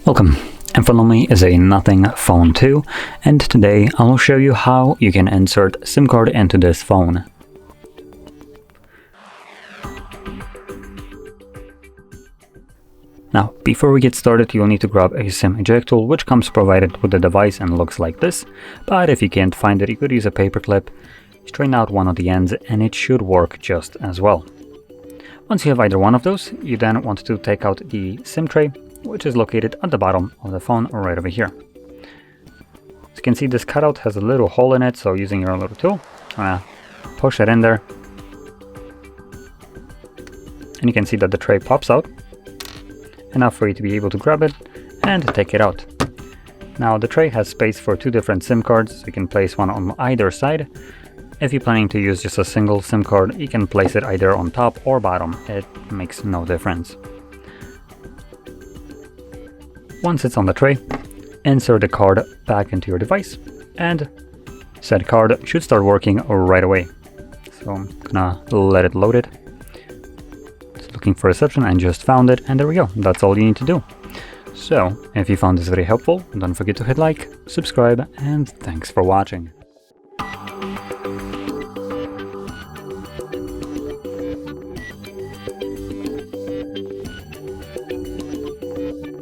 Welcome. In front of me is a Nothing Phone 2, and today I will show you how you can insert SIM card into this phone. Now, before we get started, you'll need to grab a SIM eject tool, which comes provided with the device and looks like this. But if you can't find it, you could use a paper clip, straighten out one of the ends, and it should work just as well. Once you have either one of those, you then want to take out the SIM tray, which is located at the bottom of the phone right over here. As you can see, this cutout has a little hole in it, so using your little tool, push it in there, and you can see that the tray pops out, enough for you to be able to grab it and take it out. Now the tray has space for two different SIM cards, so you can place one on either side. If you're planning to use just a single SIM card, you can place it either on top or bottom, it makes no difference. Once it's on the tray, insert the card back into your device, and said card should start working right away. So I'm gonna let it load it. It's looking for reception and just found it, and there we go. That's all you need to do. So if you found this very helpful, don't forget to hit like, subscribe, and thanks for watching.